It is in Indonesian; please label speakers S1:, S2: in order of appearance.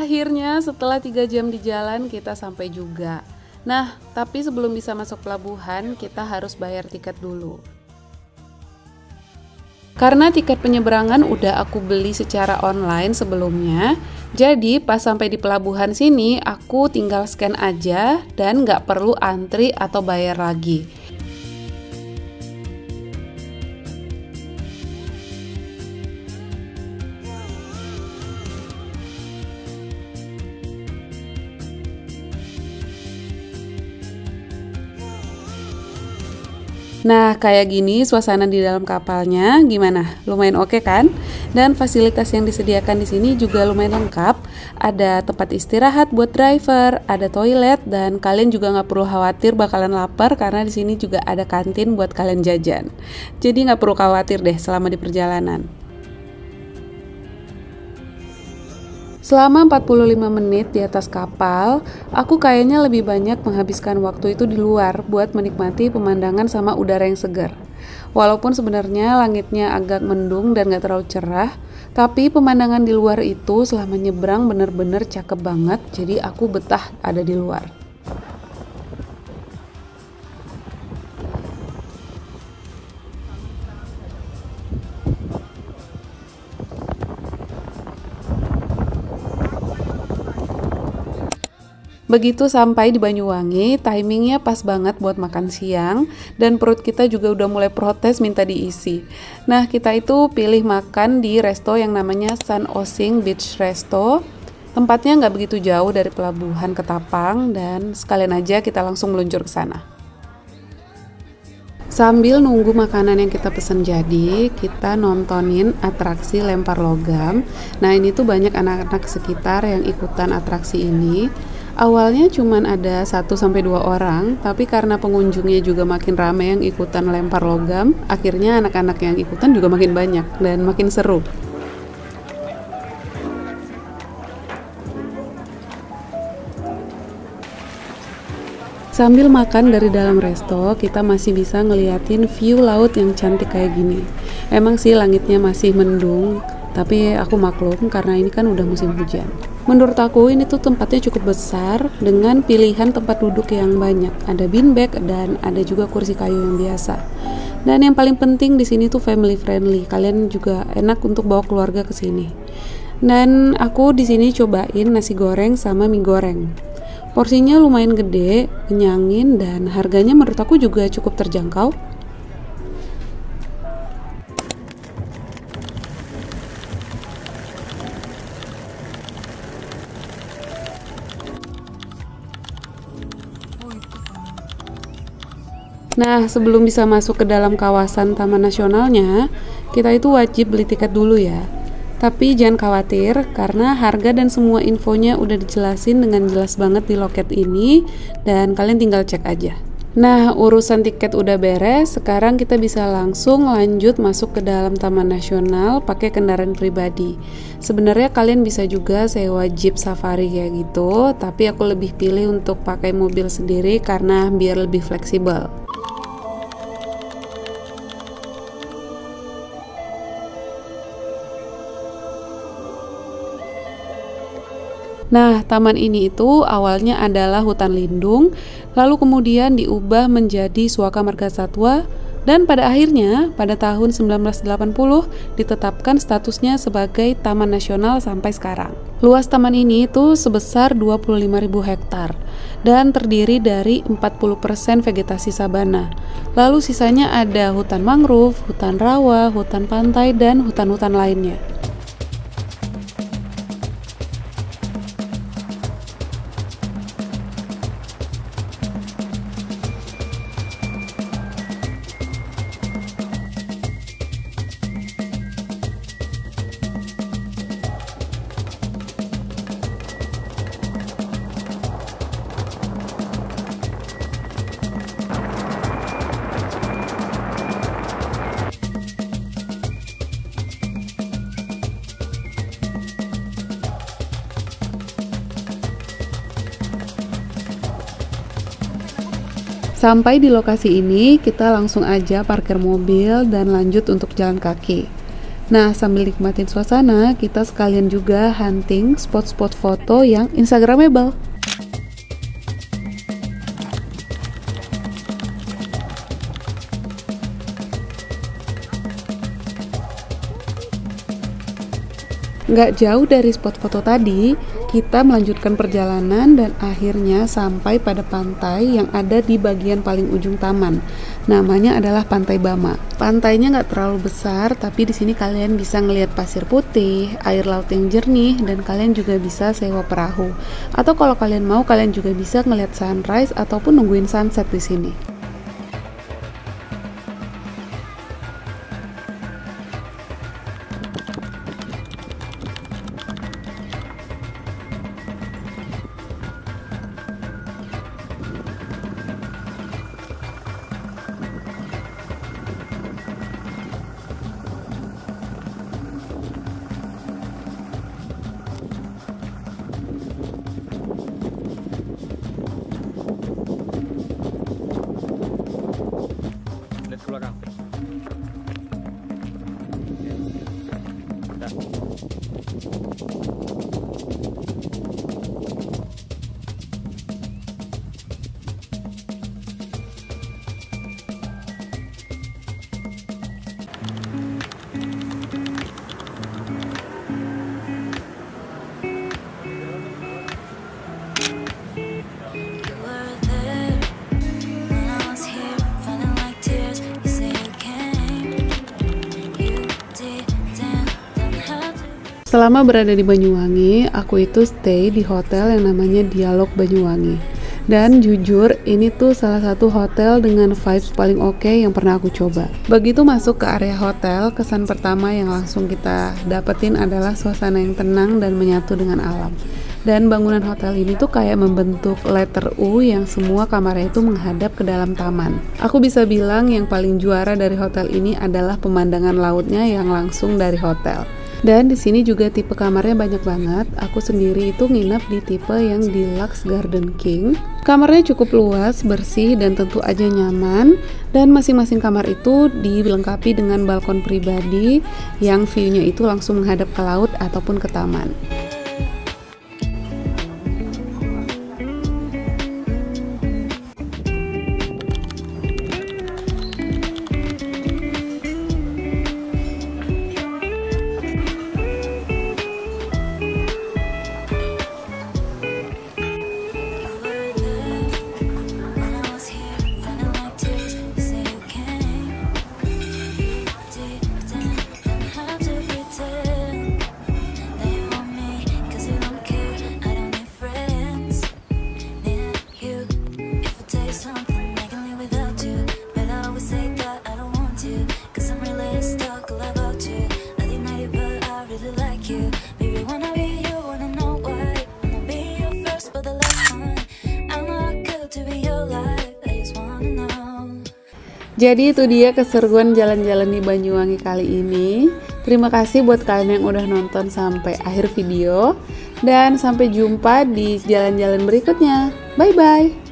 S1: Akhirnya setelah 3 jam di jalan kita sampai juga. Nah, tapi sebelum bisa masuk pelabuhan, kita harus bayar tiket dulu. Karena tiket penyeberangan udah aku beli secara online sebelumnya, jadi pas sampai di pelabuhan sini, aku tinggal scan aja dan nggak perlu antri atau bayar lagi. Nah, kayak gini suasana di dalam kapalnya gimana? Lumayan oke kan? Dan fasilitas yang disediakan di sini juga lumayan lengkap. Ada tempat istirahat buat driver, ada toilet, dan kalian juga nggak perlu khawatir bakalan lapar karena di sini juga ada kantin buat kalian jajan. Jadi nggak perlu khawatir deh selama di perjalanan. Selama 45 menit di atas kapal, aku kayaknya lebih banyak menghabiskan waktu itu di luar buat menikmati pemandangan sama udara yang segar. Walaupun sebenarnya langitnya agak mendung dan gak terlalu cerah, tapi pemandangan di luar itu selama nyebrang bener-bener cakep banget, jadi aku betah ada di luar. Begitu sampai di Banyuwangi, timingnya pas banget buat makan siang dan perut kita juga udah mulai protes minta diisi. Nah, kita itu pilih makan di resto yang namanya Sun Osing Beach Resto. Tempatnya nggak begitu jauh dari pelabuhan Ketapang dan sekalian aja kita langsung meluncur ke sana. Sambil nunggu makanan yang kita pesen jadi, kita nontonin atraksi lempar logam. Nah, ini tuh banyak anak-anak sekitar yang ikutan atraksi ini. Awalnya cuman ada 1-2 orang, tapi karena pengunjungnya juga makin ramai yang ikutan lempar logam, akhirnya anak-anak yang ikutan juga makin banyak dan makin seru. Sambil makan dari dalam resto, kita masih bisa ngeliatin view laut yang cantik kayak gini. Emang sih langitnya masih mendung, tapi aku maklum karena ini kan udah musim hujan. Menurut aku ini tuh tempatnya cukup besar dengan pilihan tempat duduk yang banyak. Ada beanbag dan ada juga kursi kayu yang biasa. Dan yang paling penting di sini tuh family friendly. Kalian juga enak untuk bawa keluarga ke sini. Dan aku di sini cobain nasi goreng sama mie goreng. Porsinya lumayan gede, kenyangin dan harganya menurut aku juga cukup terjangkau. Nah, sebelum bisa masuk ke dalam kawasan Taman Nasionalnya, kita itu wajib beli tiket dulu ya. Tapi jangan khawatir, karena harga dan semua infonya udah dijelasin dengan jelas banget di loket ini, dan kalian tinggal cek aja. Nah, urusan tiket udah beres, sekarang kita bisa langsung lanjut masuk ke dalam Taman Nasional pakai kendaraan pribadi. Sebenarnya kalian bisa juga sewa jeep safari kayak gitu, tapi aku lebih pilih untuk pakai mobil sendiri karena biar lebih fleksibel. Nah, taman ini itu awalnya adalah hutan lindung, lalu kemudian diubah menjadi Suaka Marga Satwa, dan pada akhirnya pada tahun 1980 ditetapkan statusnya sebagai Taman Nasional sampai sekarang. Luas taman ini itu sebesar 25.000 hektar dan terdiri dari 40% vegetasi sabana. Lalu sisanya ada hutan mangrove, hutan rawa, hutan pantai, dan hutan-hutan lainnya. Sampai di lokasi ini, kita langsung aja parkir mobil dan lanjut untuk jalan kaki. Nah, sambil nikmatin suasana, kita sekalian juga hunting spot-spot foto yang instagramable. Nggak jauh dari spot foto tadi, kita melanjutkan perjalanan dan akhirnya sampai pada pantai yang ada di bagian paling ujung taman. Namanya adalah Pantai Bama. Pantainya nggak terlalu besar, tapi di sini kalian bisa ngelihat pasir putih, air laut yang jernih, dan kalian juga bisa sewa perahu. Atau kalau kalian mau, kalian juga bisa ngelihat sunrise ataupun nungguin sunset di sini.
S2: Lihat ke belakang.
S1: Selama berada di Banyuwangi, aku itu stay di hotel yang namanya Dialog Banyuwangi. Dan jujur, ini tuh salah satu hotel dengan vibes paling oke yang pernah aku coba. Begitu masuk ke area hotel, kesan pertama yang langsung kita dapetin adalah suasana yang tenang dan menyatu dengan alam. Dan bangunan hotel ini tuh kayak membentuk letter U yang semua kamarnya itu menghadap ke dalam taman. Aku bisa bilang yang paling juara dari hotel ini adalah pemandangan lautnya yang langsung dari hotel. Dan di sini juga tipe kamarnya banyak banget. Aku sendiri itu nginep di tipe yang Deluxe Garden King. Kamarnya cukup luas, bersih, dan tentu aja nyaman. Dan masing-masing kamar itu dilengkapi dengan balkon pribadi yang view-nya itu langsung menghadap ke laut ataupun ke taman. Jadi itu dia keseruan jalan-jalan di Banyuwangi kali ini. Terima kasih buat kalian yang udah nonton sampai akhir video. Dan sampai jumpa di jalan-jalan berikutnya. Bye-bye!